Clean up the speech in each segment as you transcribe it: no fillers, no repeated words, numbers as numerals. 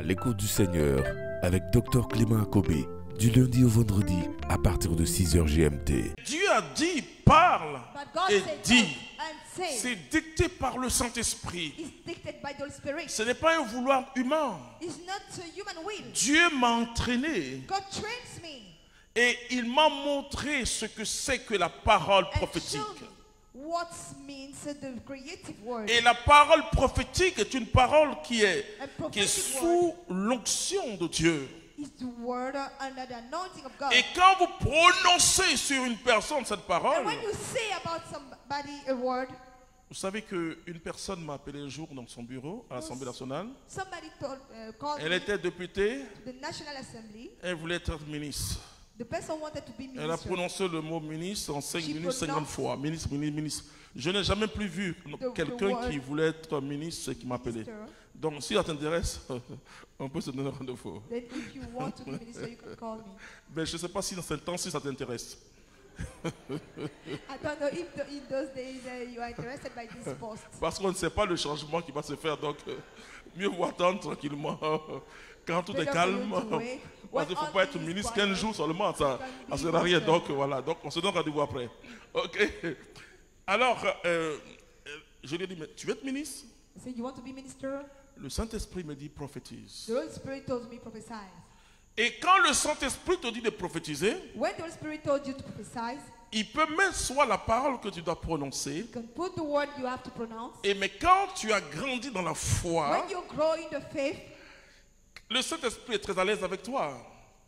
l'écoute du Seigneur avec Dr Clément Akobé, du lundi au vendredi à partir de 6h GMT. Dieu a dit, parle et dit. say. C'est dicté par le Saint-Esprit. It's dictated by the Holy Spirit. Ce n'est pas un vouloir humain. It's not a human will. Dieu m'a entraîné God trains me et il m'a montré ce que c'est que la parole and prophétique. showed me what means the creative word. Et la parole prophétique est une parole qui est A prophetic sous l'onction de Dieu. is the word under the anointing of God. Et quand vous prononcez sur une personne cette parole, And when you say about somebody a word, vous savez qu'une personne m'a appelé un jour dans son bureau à l'Assemblée nationale. somebody called Elle me était députée, to the National Assembly. elle voulait être ministre. The person wanted to be Elle a minister. prononcé le mot ministre en 5 She minutes, 50 pronounced fois. Ministre, ministre, ministre. Je n'ai jamais plus vu quelqu'un word qui voulait être ministre et qui m'appelait. minister. Donc, si ça t'intéresse, on peut se donner rendez-vous. Then if you want to be minister, you can call me. Mais je ne sais pas si dans ce temps, si ça t'intéresse. I don't know if in those days you are interested by this post. Parce qu'on ne sait pas le changement qui va se faire. Donc, mieux vaut attendre tranquillement. Quand tout est Better calme. for you to wait. Parce qu'il ne faut When pas all être is ministre quiet, 15 jours seulement. Ça ne sert à rien. Donc, voilà. Donc, on se donne rendez-vous après. OK. Alors, je lui ai dit, mais tu veux être ministre? I said, you want to be minister? Le Saint-Esprit me dit prophétise. The Holy Spirit told me prophesy. Et quand le Saint-Esprit te dit de prophétiser, When the Holy Spirit told you to prophesy, il peut mettre soit la parole que tu dois prononcer, you can put the word you have to pronounce. mais quand tu as grandi dans la foi, When you grow in the faith, le Saint-Esprit est très à l'aise avec toi.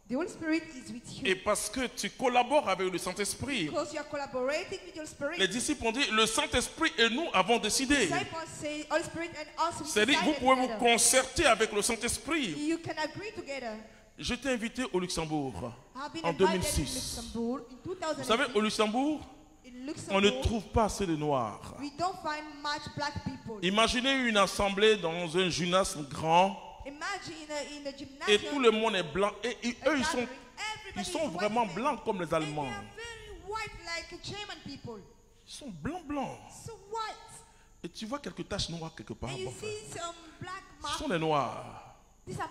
the Holy Spirit is with you. Et parce que tu collabores avec le Saint-Esprit. Because you are collaborating with the Holy Spirit. Les disciples ont dit, le Saint-Esprit et nous avons décidé. Disciples say, Holy Spirit and us we C'est-à-dire, vous decided pouvez vous together. concerter avec le Saint-Esprit. You can agree together. Je t'ai invité au Luxembourg I've been en invited in 2006. Luxembourg in Vous 2006. savez, au Luxembourg, In on ne Luxembourg, trouve pas assez de Noirs. we don't find much black people. Imaginez une assemblée dans un gymnase grand Imagine in a gymnasium. et tout le monde est blanc. Et a eux, gathering, ils everybody sont is vraiment white men. blancs comme les And they Allemands. are very white like German people. Ils sont blancs, blancs. So white. Et tu vois quelques taches noires quelque part. And you Bon, enfin, see some black ce marks. sont les Noirs. These are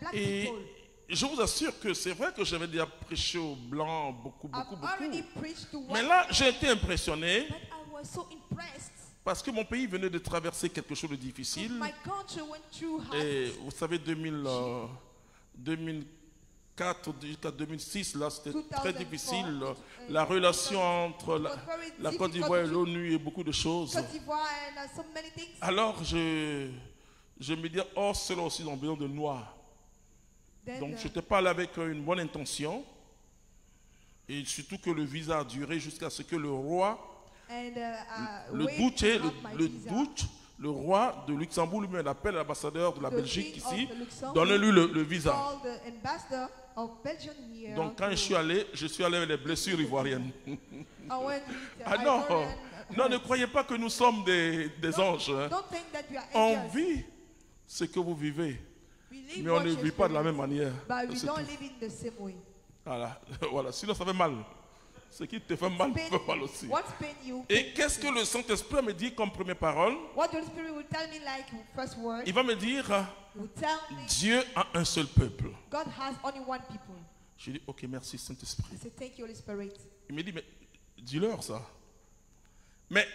black Et people. je vous assure que c'est vrai que j'avais déjà prêché aux Blancs beaucoup, I've beaucoup, already beaucoup. preached to Mais white là, men, j'ai été impressionné but I was so impressed. parce que mon pays venait de traverser quelque chose de difficile. My country went through hard. Et vous savez, 2004 jusqu'à 2006, là, c'était très 2004, difficile. La relation entre It was very la Côte difficult d'Ivoire et to- l'ONU et beaucoup de choses. Côte d'Ivoire and so many things. Alors, je me dis, oh, ceux-là aussi ont besoin de noirs. Then, Donc, je n'étais pas allé avec une bonne intention. Et surtout que le visa a duré jusqu'à ce que le roi, le roi de Luxembourg lui-même appelle l'ambassadeur de la Belgique ici, donne-lui le visa. Donc, quand je suis allé avec les blessures ivoiriennes. Ah non, non, ne croyez pas que nous sommes des anges. Hein. Don't think that we are On angels. vit ce que vous vivez, We live mais on what ne you vit pas de la experience, même manière. But we C'est don't tout. live in the same way. Voilà, voilà. Sinon, ça fait mal. Ce qui te fait mal Pain- fait mal aussi. What's pain you? Et qu'est-ce que le Saint-Esprit me dit comme première parole? What the Holy Spirit will tell me like first word, Il va me dire, will tell me Dieu a un seul peuple. God has only one people. Je dis, ok, merci Saint-Esprit. I say, thank you, Holy Spirit. Il me dit, mais dis-leur ça. Mais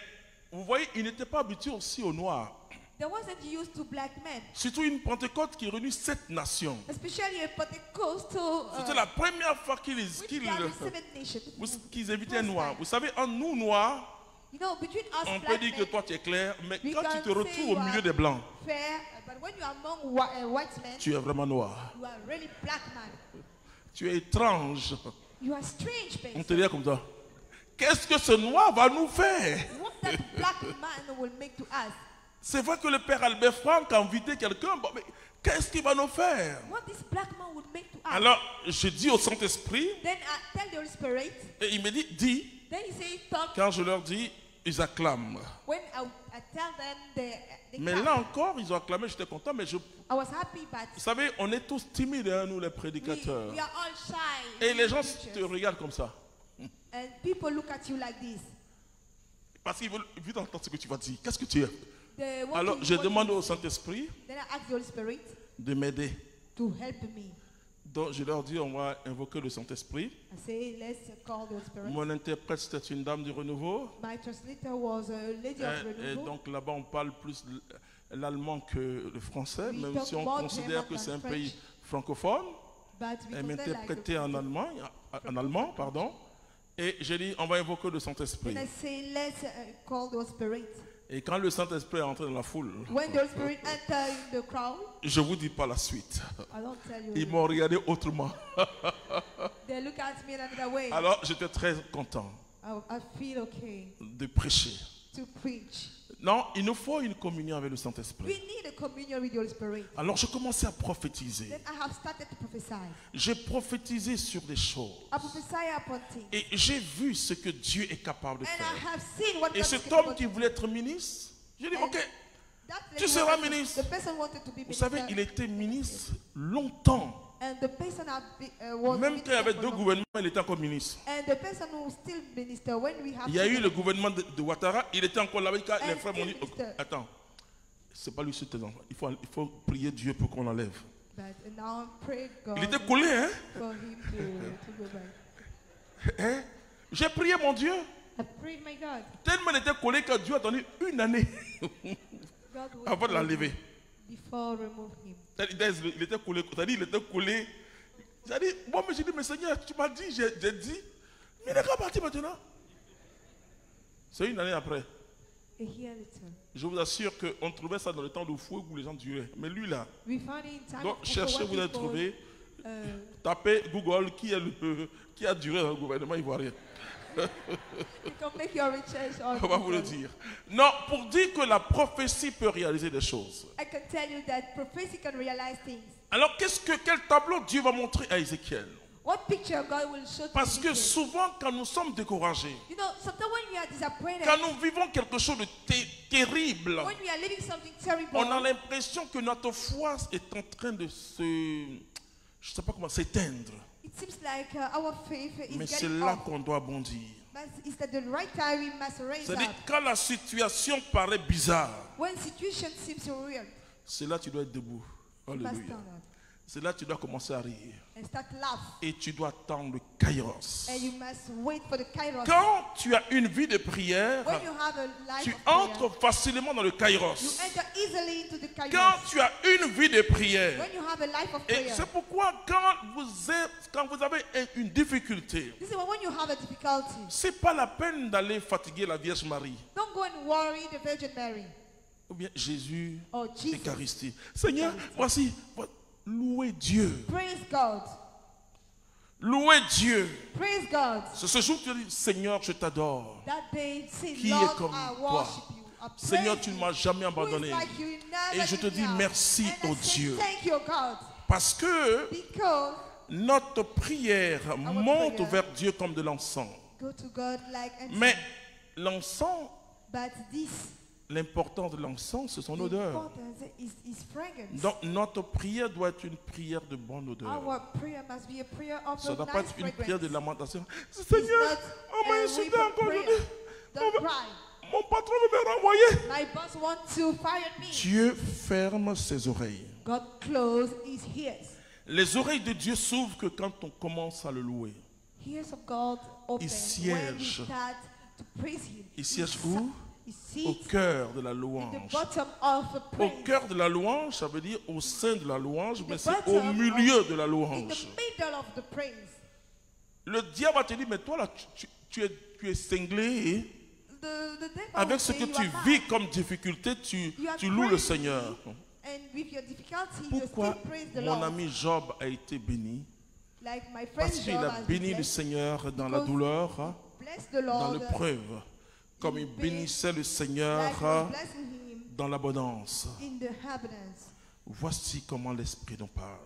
vous voyez, il n'était pas habitué aussi aux Noirs. There wasn't used to black men, Surtout une Pentecôte qui réunit 7 nations. especially a Pentecostal. C'était la première fois qu'ils invitaient un Noir. Vous savez, en nous Noirs, You know, between us on peut black dire que men, toi tu es clair, mais we quand tu can te say retrouves you au milieu are des Blancs, fair, but when you are among white men, tu es vraiment noir. you are really black man. Tu es étrange. You are strange On person. te dit comme ça. Qu'est-ce que ce noir va nous faire? What that black man will make to us? C'est vrai que le père Albert Franck a invité quelqu'un, bon, mais qu'est-ce qu'il va nous faire? What this black man would make to us? Alors, je dis au Saint-Esprit, Then I tell the Holy Spirit. et il me dit, dis. Then he says, talk. Quand je leur dis, ils acclament. When I tell them they Mais clap. là encore, ils ont acclamé, j'étais content, mais I was happy, but vous savez, on est tous timides, hein, nous les prédicateurs. we are all shy. Et les gens preachers. te regardent comme ça. And people look at you like this. Parce qu'ils veulent entendre ce que tu vas dire. Qu'est-ce que tu es? Alors, je demande au Saint-Esprit Then I ask the Holy Spirit de m'aider. to help me. Donc, je leur dis, on va invoquer le Saint-Esprit. I say, let's call the Holy Spirit. Mon interprète, c'était une dame du renouveau. My translator was a lady of Et renewal. donc, là-bas, on parle plus l'allemand que le français, We même talk si on more considère German que c'est un than pays French. francophone. But we Elle consider m'interprétait like en allemand, pardon. Et j'ai dit, on va invoquer le Saint-Esprit. Then I say, let's call the Holy Spirit. Et quand le Saint-Esprit est entré dans la foule, When the Holy Spirit entered in the crowd, je vous dis pas la suite. I don't tell you. Ils m'ont regardé autrement. They look at me in another way. Alors j'étais très content I feel okay de prêcher. to preach. Non, il nous faut une communion avec le We Saint-Esprit. need a communion with the Holy Spirit. Alors je commençais à prophétiser. Then I have started to prophesy. J'ai prophétisé sur des choses. I prophesy upon things. Et j'ai vu ce que Dieu est capable de And I faire. have seen what Et God is cet capable homme qui to do. voulait être ministre, j'ai dit, And ok, that tu lady seras wanted- ministre. The person wanted to be Vous minister. savez, il était ministre longtemps. And the person was Même quand il y avait minister for deux long. gouvernements, il était encore ministre. And the person who still minister when we have Il y a eu two- le gouvernement de Ouattara, il était encore là-bas. Quand les And frères m'ont dit, still minister. attends, c'est pas lui sur tes enfants. Il faut prier Dieu pour qu'on l'enlève. But now pray God Il était collé, hein? for him to go back. Hein? J'ai prié mon Dieu. I prayed my God. Tellement il était collé que Dieu a attendu une année God would avant de l'enlever. before remove him. Il était collé. C'est-à-dire, il était collé. C'est-à-dire, moi, j'ai dit, mais Seigneur, tu m'as dit, j'ai dit, mais il est parti maintenant. C'est une année après. A year later. Je vous assure qu'on trouvait ça dans le temps de fouet où les gens duraient. Mais lui là, We found it in time donc of cherchez, what vous allez people, trouver. uh, Tapez Google qui a duré dans le gouvernement ivoirien. you can make your research on On va vous le Google. dire. Non, pour dire que la prophétie peut réaliser des choses. I can tell you that prophecy can realize things. Alors quel tableau Dieu va montrer à Ézéchiel? What picture God will show to Parce que Ezekiel? souvent quand nous sommes découragés, You know, sometimes when we are disappointed, quand nous vivons quelque chose de terrible, when we are living something terrible, on a l'impression que notre foi est en train de je sais pas comment, s'éteindre. it seems like our faith is Mais c'est getting là off. qu'on doit bondir. But it's at the right time we must raise C'est-à-dire up. quand la situation paraît bizarre, When situation seems weird, c'est là que tu dois être debout. you must Alléluia. stand up C'est là que tu dois commencer à rire. and start laugh. Et tu dois attendre le kairos. And you must wait for the kairos. Quand tu as une vie de prière, When you have a life tu of prayer, entres facilement dans le you kairos. enter easily into the kairos. Quand tu as une vie de prière, When you have a life of et prayer, c'est pourquoi quand vous avez une difficulté, this is when you have a difficulty. c'est pas la peine d'aller fatiguer la Vierge Marie Don't go and worry the Virgin Mary ou bien Jésus, or Jesus. Eucharistie. Seigneur, voici, louez Dieu. Praise God. Louez Dieu. Praise God. C'est ce jour que tu dis, Seigneur, je t'adore. That day, say, Qui est Lord, comme I toi? worship you. I praise Seigneur, tu you. ne m'as jamais Who is abandonné. like you? You never Et je te let me dis down. merci, And I oh say, Dieu. Thank you, God. Parce que Because notre prière monte prayer vers Dieu comme de l'encens. go to God like incense. Mais l'encens, But this l'importance de l'encens, c'est son the odeur. importance is fragrance. Donc notre prière doit être une prière de bonne odeur. Our prayer must be a prayer of Ça ne a doit pas nice être une prière de fragrance. lamentation. It's Seigneur, not on m'a a insulté weeping encore prayer. aujourd'hui. Don't cry. Mon patron veut me renvoyer. My boss wants to fire me. Dieu ferme ses oreilles. God close his ears. Les oreilles de Dieu s'ouvrent que quand on commence à le louer. Ears of God open when we siège. start to praise him. Il siège He où? sits Au cœur de la in the louange. bottom of a Au praise. cœur de la louange, ça veut dire au sein de la louange, mais c'est bottom au of- milieu de la In the louange. middle of the praise. Le diable va te dire, mais toi là, tu es cinglé. The devil Avec will ce say que you tu are bad. vis comme difficulté, tu You are loues le praising Seigneur. me, And with your difficulty, Pourquoi you still praise the mon Lord. ami Job a été béni? Like my friend Parce qu'il Job a has been béni le blessed. Seigneur dans la Because douleur, hein, Bless the dans Lord. l'épreuve, comme il bénissait le Seigneur Like he was blessing him dans l'abondance. in the abundance. Voici comment l'Esprit nous parle.